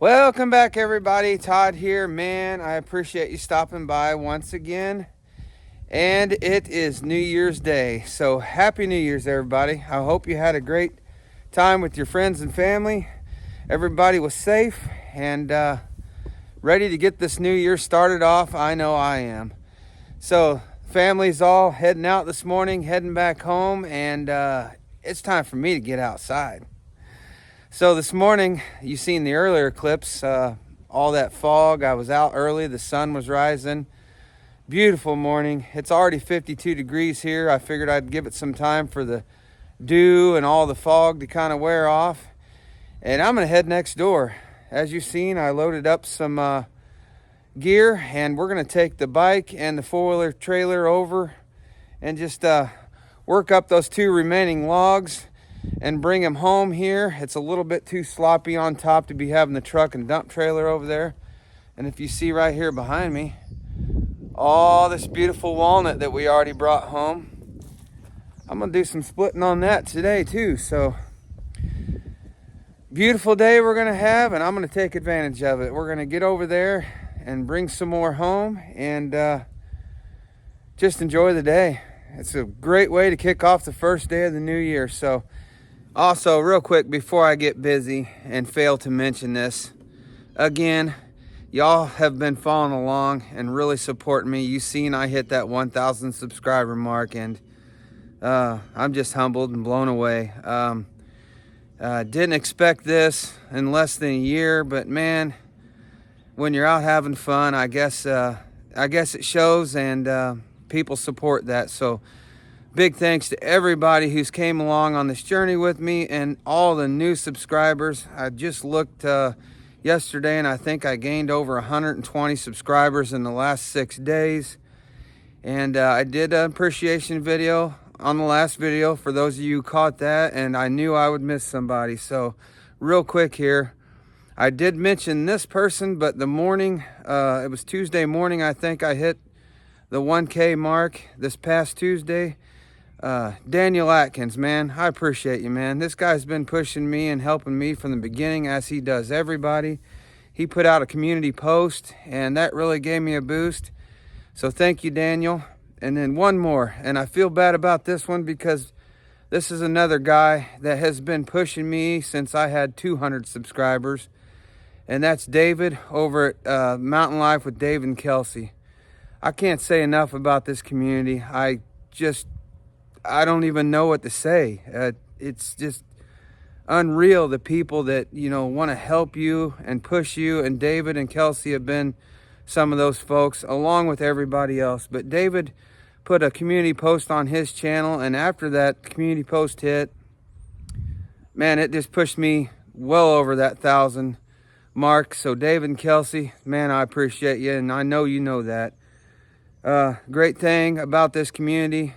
Welcome back, everybody. Todd here. Man, I appreciate you stopping by once again. And it is New Year's Day. So happy New Year's, everybody. I hope you had a great time with your friends and family. Everybody was safe and ready to get this new year started off. I know I am. So family's all heading out this morning, heading back home, and it's time for me to get outside. So this morning, you seen the earlier clips, all that fog. I was out early, the sun was rising. Beautiful morning. It's already 52 degrees here. I figured I'd give it some time for the dew and all the fog to kind of wear off. And I'm gonna head next door. As you've seen, I loaded up some gear, and we're gonna take the bike and the four-wheeler trailer over and just work up those two remaining logs and bring them home here. It's a little bit too sloppy on top to be having the truck and dump trailer over there. And if you see right here behind me, all this beautiful walnut that we already brought home, I'm gonna do some splitting on that today too. So beautiful day we're gonna have, and I'm gonna take advantage of it. We're gonna get over there and bring some more home and just enjoy the day. It's a great way to kick off the first day of the new year. So also, real quick, before I get busy and fail to mention this, again, y'all have been following along and really supporting me. You've seen I hit that 1,000 subscriber mark, and I'm just humbled and blown away. Didn't expect this in less than a year, but man, when you're out having fun, I guess it shows, and people support that. So big thanks to everybody who's came along on this journey with me and all the new subscribers. I just looked yesterday, and I think I gained over 120 subscribers in the last 6 days. And I did an appreciation video on the last video for those of you who caught that, and I knew I would miss somebody. So real quick here, I did mention this person, but the morning, it was Tuesday morning, I think I hit the 1K mark this past Tuesday. Daniel Atkins, man, I appreciate you, man. This guy's been pushing me and helping me from the beginning, as he does everybody. He put out a community post, and that really gave me a boost. So thank you, Daniel. And then one more, and I feel bad about this one because this is another guy that has been pushing me since I had 200 subscribers. And that's David over at Mountain Life with Dave and Kelsey. I can't say enough about this community. I don't even know what to say. It's just unreal, the people that, want to help you and push you. And David and Kelsey have been some of those folks, along with everybody else. But David put a community post on his channel, and after that community post hit, man, it just pushed me well over that 1,000 mark. So David and Kelsey, man, I appreciate you, and I know you know that. Great thing about this community,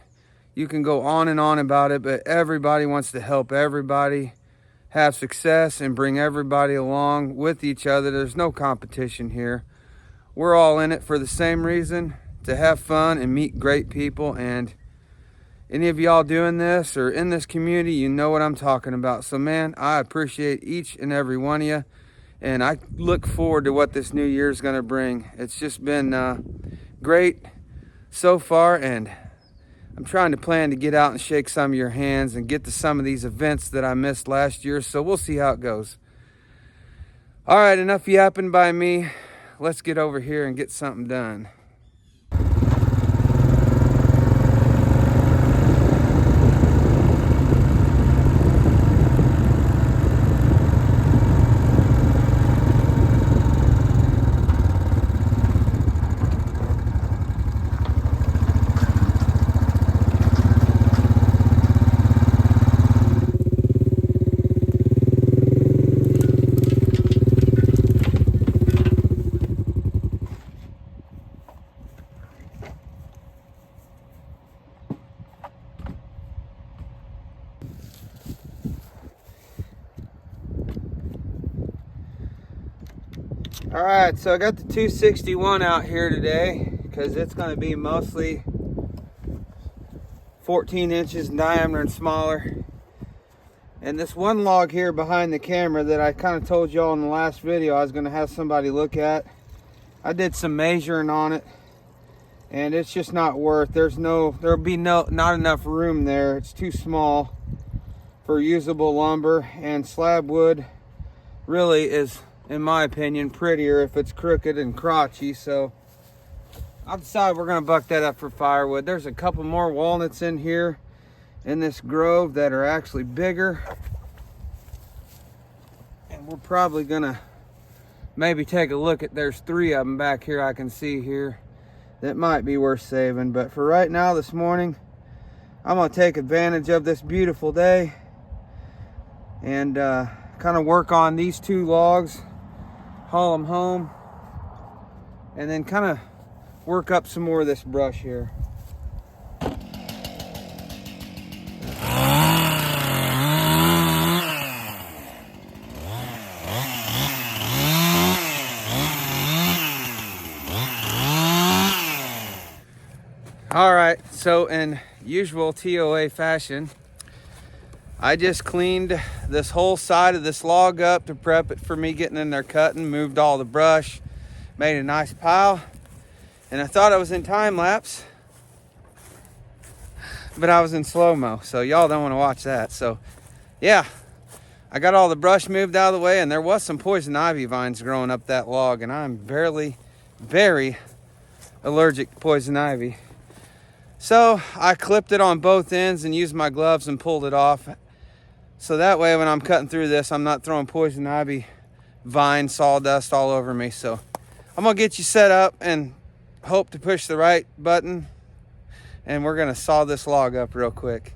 you can go on and on about it, but everybody wants to help everybody have success and bring everybody along with each other. There's no competition here. We're all in it for the same reason, to have fun and meet great people. And any of y'all doing this or in this community, you know what I'm talking about. So man, I appreciate each and every one of you, and I look forward to what this new year is going to bring. It's just been great so far, and I'm trying to plan to get out and shake some of your hands and get to some of these events that I missed last year. So we'll see how it goes. All right, enough yapping by me. Let's get over here and get something done. All right, so I got the 261 out here today because it's going to be mostly 14 inches in diameter and smaller. And this one log here behind the camera that I kind of told y'all in the last video I was going to have somebody look at, I did some measuring on it, and it's just not worth. There'll be not enough room there. It's too small for usable lumber, and slab wood really is, in my opinion, prettier if it's crooked and crotchy. So I'll decide we're going to buck that up for firewood. There's a couple more walnuts in here in this grove that are actually bigger, and we're probably going to maybe take a look at, there's 3 of them back here I can see here that might be worth saving. But for right now, this morning, I'm going to take advantage of this beautiful day and kind of work on these 2 logs, haul them home, and then kind of work up some more of this brush here. All right, so in usual TOA fashion, I just cleaned this whole side of this log up to prep it for me getting in there cutting, moved all the brush, made a nice pile, and I thought I was in time lapse, but I was in slow-mo, so y'all don't want to watch that. So yeah, I got all the brush moved out of the way, and there was some poison ivy vines growing up that log, and I'm very allergic to poison ivy. So I clipped it on both ends and used my gloves and pulled it off. So that way when I'm cutting through this, I'm not throwing poison ivy vine sawdust all over me. So I'm gonna get you set up and hope to push the right button, and we're gonna saw this log up real quick.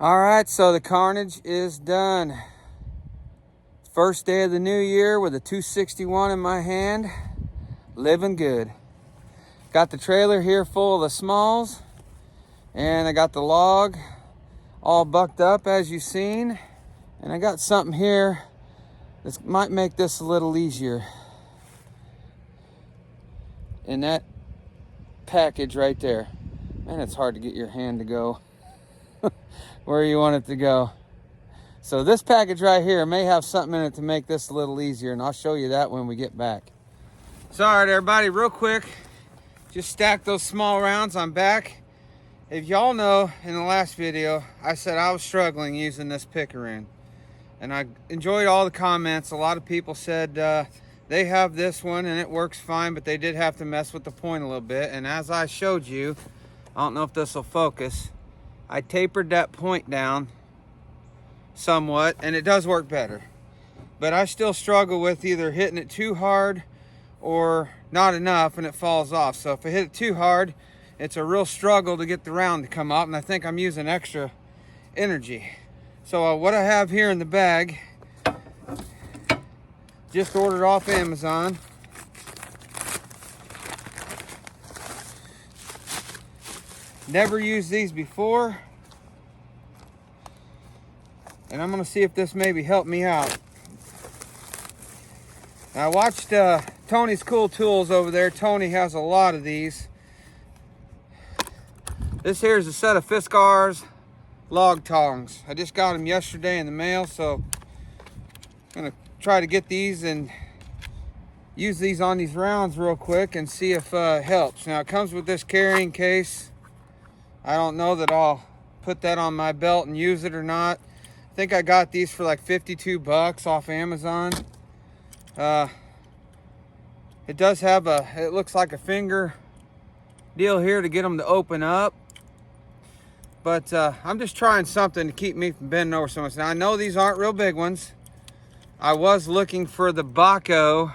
All right, so the carnage is done. First day of the new year with a 261 in my hand, living good. Got the trailer here full of the smalls, and I got the log all bucked up as you've seen, and I got something here that might make this a little easier. In that package right there. Man, it's hard to get your hand to go where you want it to go. So this package right here may have something in it to make this a little easier, and I'll show you that when we get back. So all right, everybody, real quick, just stack those small rounds. I'm back. If y'all know, in the last video, I said I was struggling using this picaroon, and I enjoyed all the comments. A lot of people said they have this one and it works fine, but they did have to mess with the point a little bit. And as I showed you, I don't know if this will focus, I tapered that point down somewhat, and it does work better. But I still struggle with either hitting it too hard or not enough and it falls off. So if I hit it too hard, it's a real struggle to get the round to come up, and I think I'm using extra energy. So what I have here in the bag, just ordered off Amazon. Never used these before, and I'm gonna see if this maybe helped me out. I watched Tony's Cool Tools over there. Tony has a lot of these. This here is a set of Fiskars log tongs. I just got them yesterday in the mail, so I'm gonna try to get these and use these on these rounds real quick and see if it helps. Now it comes with this carrying case. I don't know that I'll put that on my belt and use it or not. I think I got these for like 52 bucks off Amazon. It does have it looks like a finger deal here to get them to open up. But I'm just trying something to keep me from bending over so much. Now I know these aren't real big ones. I was looking for the Baco,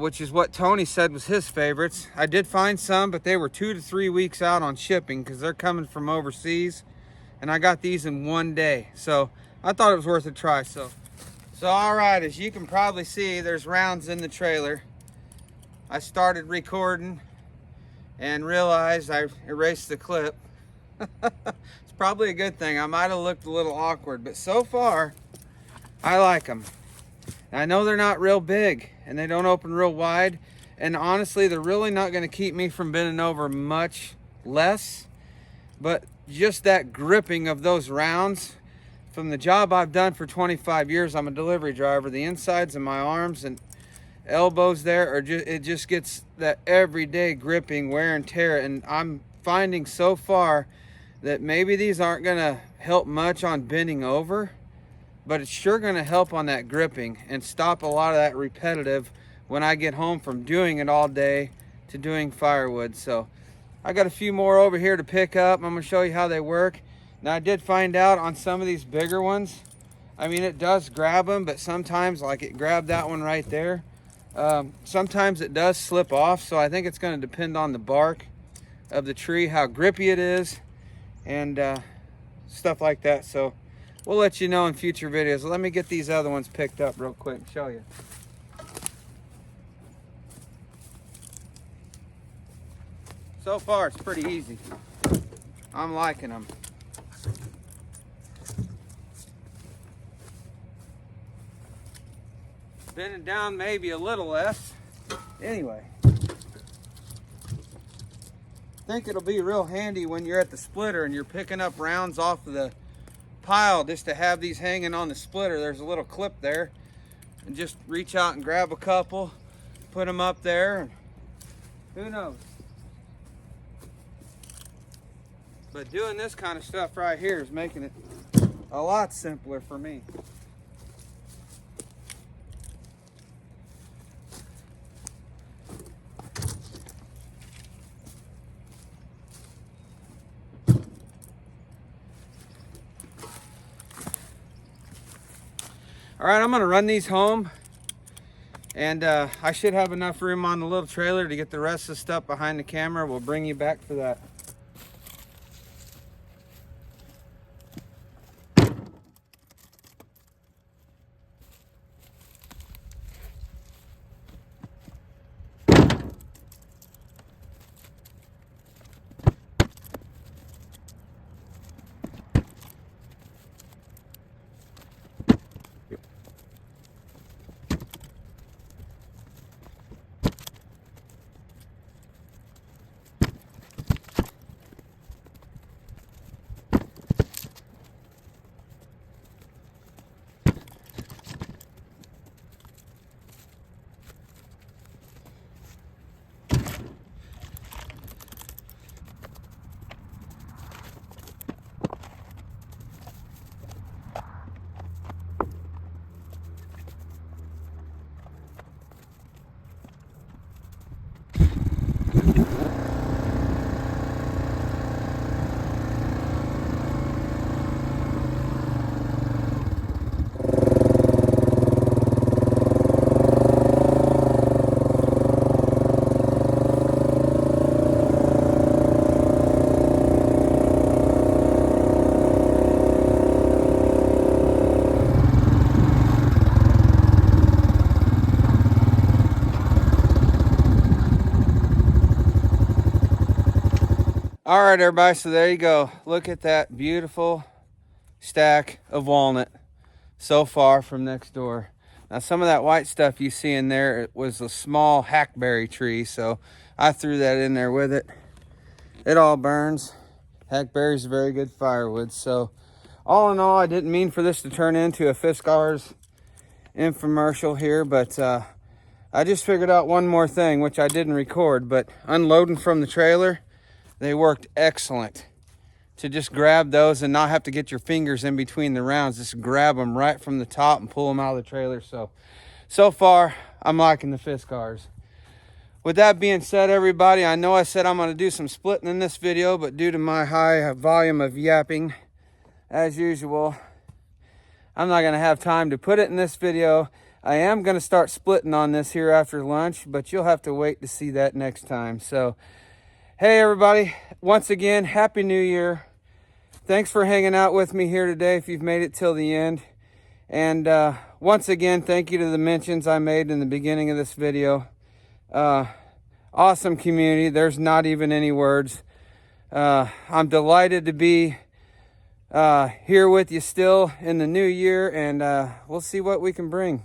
which is what Tony said was his favorites. I did find some, but they were 2 to 3 weeks out on shipping because they're coming from overseas. And I got these in one day. So I thought it was worth a try. So all right, as you can probably see, there's rounds in the trailer. I started recording and realized I erased the clip. It's probably a good thing. I might have looked a little awkward, but so far, I like them. I know they're not real big and they don't open real wide, and honestly they're really not going to keep me from bending over much less, but just that gripping of those rounds from the job I've done for 25 years. I'm a delivery driver. The insides of my arms and elbows there are just, it just gets that everyday gripping wear and tear, and I'm finding so far that maybe these aren't going to help much on bending over, but it's sure going to help on that gripping and stop a lot of that repetitive when I get home from doing it all day to doing firewood. So I got a few more over here to pick up. I'm going to show you how they work. Now I did find out on some of these bigger ones, I mean, it does grab them, but sometimes, like it grabbed that one right there, sometimes it does slip off. So I think it's going to depend on the bark of the tree, how grippy it is, and stuff like that. So we'll let you know in future videos. Let me get these other ones picked up real quick and show you. So far, it's pretty easy. I'm liking them. Bending down maybe a little less. Anyway, I think it'll be real handy when you're at the splitter and you're picking up rounds off of the pile, just to have these hanging on the splitter. There's a little clip there, and just reach out and grab a couple, put them up there, and who knows. But doing this kind of stuff right here is making it a lot simpler for me. All right, I'm gonna run these home, and I should have enough room on the little trailer to get the rest of the stuff behind the camera. We'll bring you back for that. All right, everybody, so there you go. Look at that beautiful stack of walnut so far from next door. Now, some of that white stuff you see in there, it was a small hackberry tree, so I threw that in there with it. It all burns. Hackberry is very good firewood. So all in all, I didn't mean for this to turn into a Fiskars infomercial here, but I just figured out one more thing, which I didn't record, but unloading from the trailer, they worked excellent. To just grab those and not have to get your fingers in between the rounds. Just grab them right from the top and pull them out of the trailer. So far, I'm liking the Fiskars. With that being said, everybody, I know I said I'm going to do some splitting in this video, but due to my high volume of yapping, as usual, I'm not going to have time to put it in this video. I am going to start splitting on this here after lunch, but you'll have to wait to see that next time. So, hey, everybody, once again, Happy New Year. Thanks for hanging out with me here today if you've made it till the end. And once again, thank you to the mentions I made in the beginning of this video. Awesome community. There's not even any words. I'm delighted to be here with you still in the new year, and we'll see what we can bring.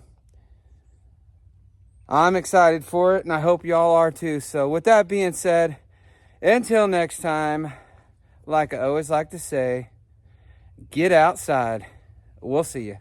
I'm excited for it, and I hope y'all are too. So with that being said, until next time, like I always like to say, get outside. We'll see you.